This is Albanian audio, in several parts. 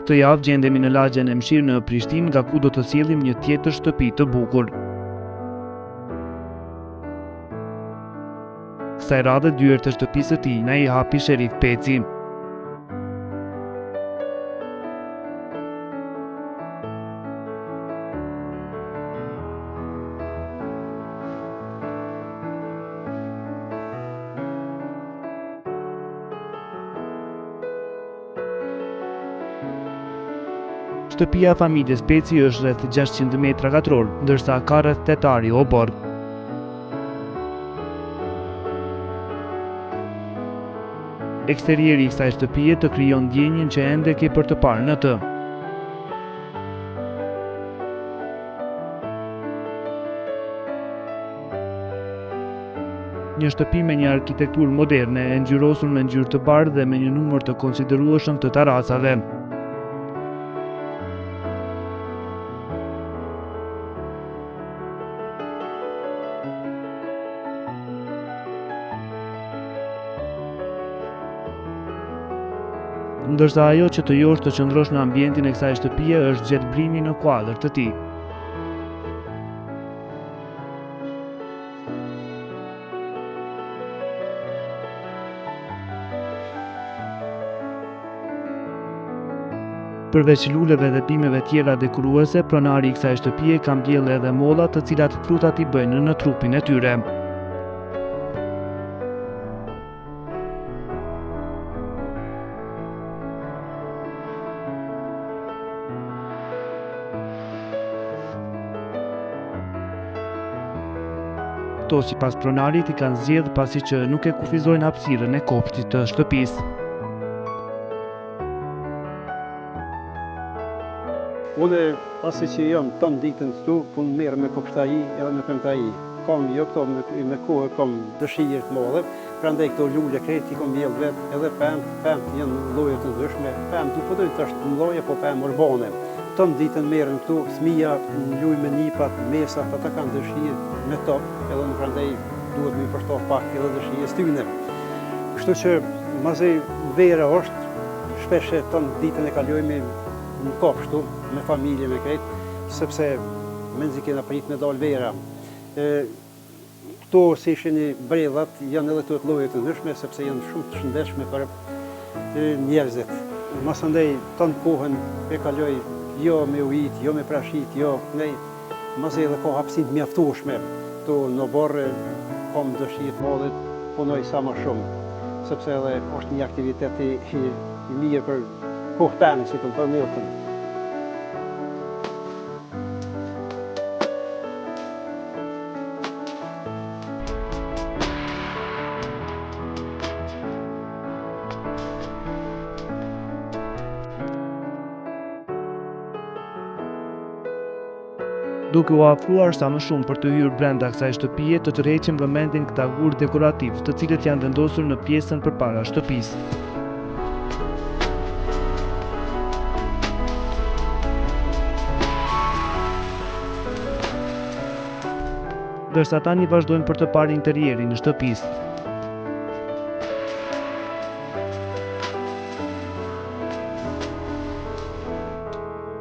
Këtë javë gjendemi në lagjen e Mshirë në Prishtinë, nga ku do të sjellim një tjetër shtëpi të bukur. Kësaj radhe dyert të shtëpisë së tij na i hapi Sherif Peci. Shtëpia e familjes Peci është rreth 600 metra katror, ndërsa ka rreth 8 ari o borg. Eksterieri i kësaj shtëpie të krijon ndjenjen që ende ke për të parë në të. Një shtëpi me një arkitekturë moderne, e ngjyrosur me ngjyrë të bardhë dhe me një numër të konsiderueshëm të terrasave. Ndërsa ajo që të josh të qëndrosh në ambientin e kësaj shtëpie është gjetbrimi në kuadër të tij. Përveç luleve dhe bimeve tjera dekoruese, pronari i kësaj shtëpie ka mbjellë edhe molla, të cilat frutat i bëjnë në trupin e tyre. Këto sipas pronarit i kanë zgjedhur pasi që nuk e kufizojnë hapësirën e kopshtit të shtëpisë. Unë pasi që jam ton ditën këtu, punë merr me kopshtari edhe me premtari. Kam jo këto me kohë kam dëshirë të mëdha, prandaj këto lule kreti kam mbjell vet, edhe pemë janë lloje të ndryshme. Pemë du po të është lloje, po pemë urbane. Ton ditën merrem këtu, fëmia luaj me nipat, mesat, ata kanë dëshirë me to, edhe në prandaj duhet me përshtof pak edhe dëshirës tyne. Kështu që mazej vera është, shpesh ton ditën e kalojmë në kopshtu, me familje, me krejt, sepse menzi kena prit me dal vera. Këto si ishin bredhat, janë edhe të lloje të ndryshme, sepse janë shumë të shëndetshme për njerëzit. Masandej ton kohën e kaloj jo me ujit, jo me prashit, jo nej, mazej edhe ka hapësi të mjaftueshme. Këtu në borë kam dëshirë të madhe punoj sa më shumë, sepse edhe është një aktivitet i mirë për kohë tani, si të për mirëtën. Duke u afruar sa më shumë për të hyrë brenda kësaj shtëpie, të tërheqim vëmendjen këta gur dekorativ, të cilët janë vendosur në pjesën përpara shtëpisë. Ndërsa tani vazhdojmë për të parë interierin e shtëpisë.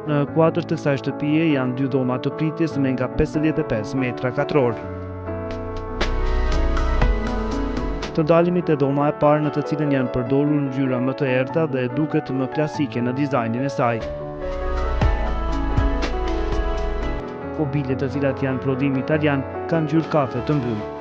Në kuadër të kësaj shtëpie janë 2 dhoma të pritjes me nga 55 metra katror. Të ndalemi te dhoma e parë, në të cilën janë përdorur ngjyra më të errta dhe duket më klasike në dizajnin e saj. Mobilet të cilat janë prodhim italian kanë ngjyrë kafe të mbyllur.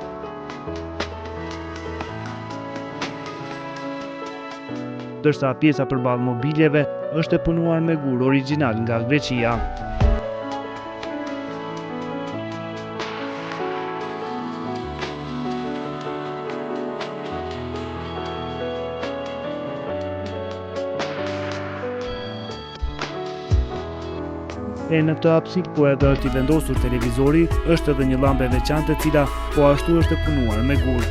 Ndërsa pjesa përballë mobiljeve është e punuar me gur origjinal nga Greqia. E në këtë hapësirë ku edhe është i vendosur televizori, është edhe një llampe e veçantë e cila po ashtu është e punuar me gur.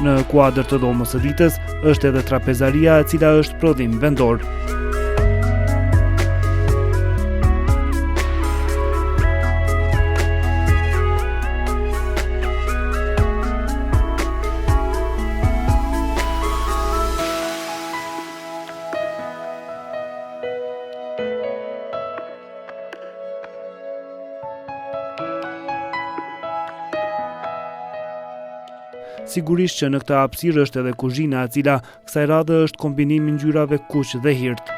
Në kuadër të dhomës së ditës është edhe trapezaria, e cila është prodhim vendor. Sigurisht që në këtë hapësirë është edhe kuzhina, e cila kësaj radhe është kombinimi i ngjyrave kuq dhe hirt.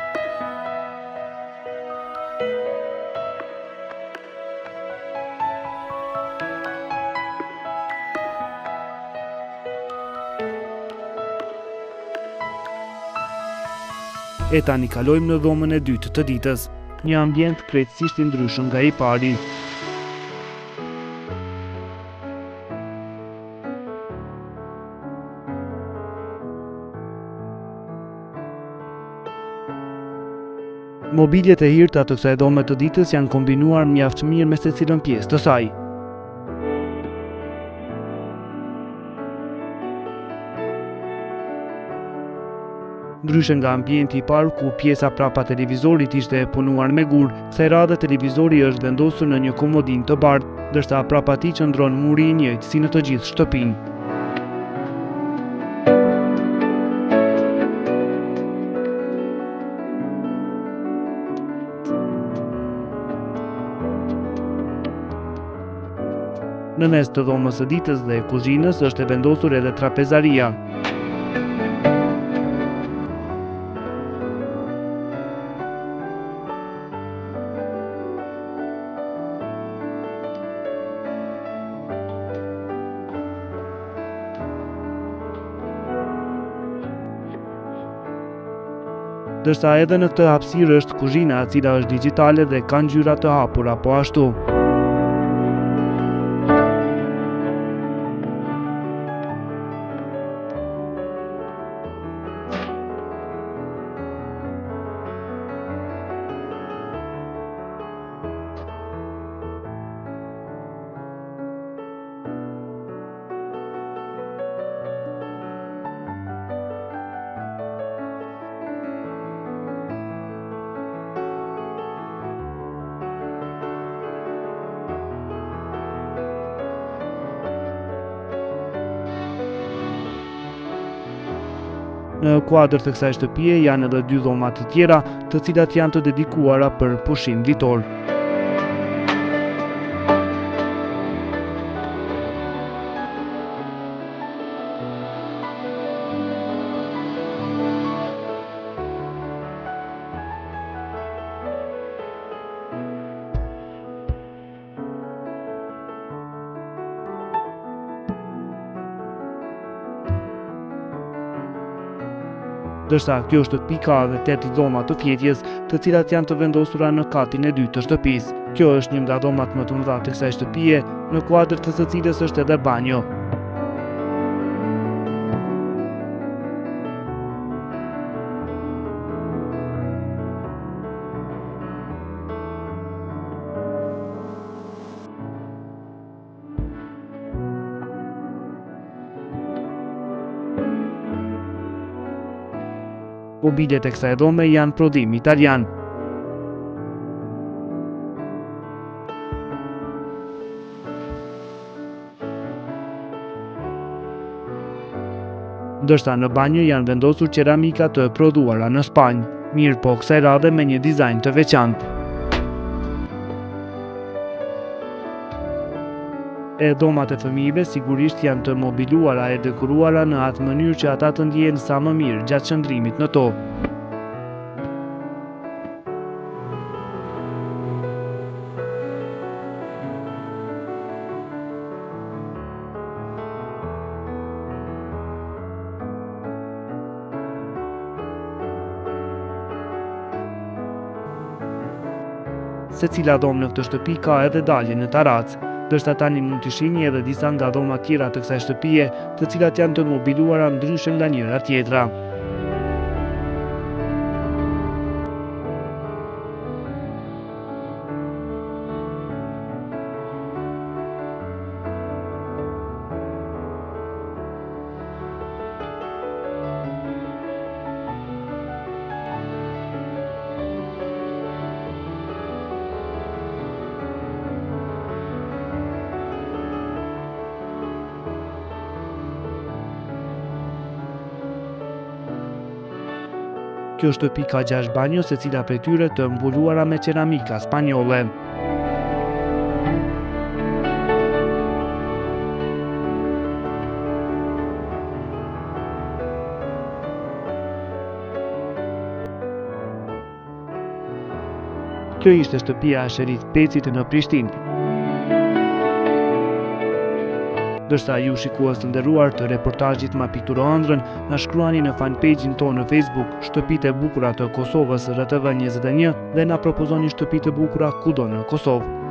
E tani kalojmë në dhomën e dytë të ditës, një ambient krejtësisht i ndryshëm nga i pari. Mobiljet e hirta të kësaj dhome të ditës janë kombinuar mjaft mirë me secilën pjesë të saj. Ndryshe nga ambienti i parë ku pjesa prapa televizorit ishte e punuar me gur, kësaj radhe televizori është vendosur në një komodinë të bardhë, ndërsa prapa tij qëndron muri i njëjtë si në të gjithë shtëpinë. Në mes të dhomës së ditës dhe kuzhinës është e vendosur edhe trapezaria. Ndërsa edhe në këtë hapësirë është kuzhina, e cila është digjitale dhe ka ngjyra të hapura po ashtu. Në kuadër të kësaj shtëpie janë edhe 2 dhoma të tjera, të cilat janë të dedikuara për pushim ditor. Ndërsa kjo shtëpi ka edhe 8 dhoma të fjetjes, të cilat janë të vendosura në katin e dytë të shtëpisë. Kjo është një nga dhomat më të mëdha të kësaj shtëpie, në kuadër të së cilës është edhe banjo. Mobiljet e kësaj dhome janë prodhim italian. Ndërsa në banjë janë vendosur qeramika të prodhuara në Spanjë, mirë po kësaj radhe me një dizajn të veçantë. E dhomat e fëmijëve sigurisht janë të mobiluara e dekoruara në atë mënyrë që ata të ndjehen sa më mirë gjatë qëndrimit në to. Secila dhomë në këtë shtëpi ka edhe dalje në terracë, ndërsa tani mund të shihni edhe disa nga dhomat tjera të kësaj shtëpie, të cilat janë të mobiluara ndryshe nga njëra tjetra. Kjo shtëpi ka 6 banjo, secila prej tyre të mbuluara me qeramika spanjolle. Kjo ishte shtëpia e Sherif Pecit në Prishtinë. Dërsa ju shikues të nderuar të reportazhit ma pikturo ëndrrën, na shkruani në fanpage-in tonë në Facebook Shtëpitë e bukura të Kosovës RTV21 dhe na propozoni shtëpi të bukura kudo në Kosovë.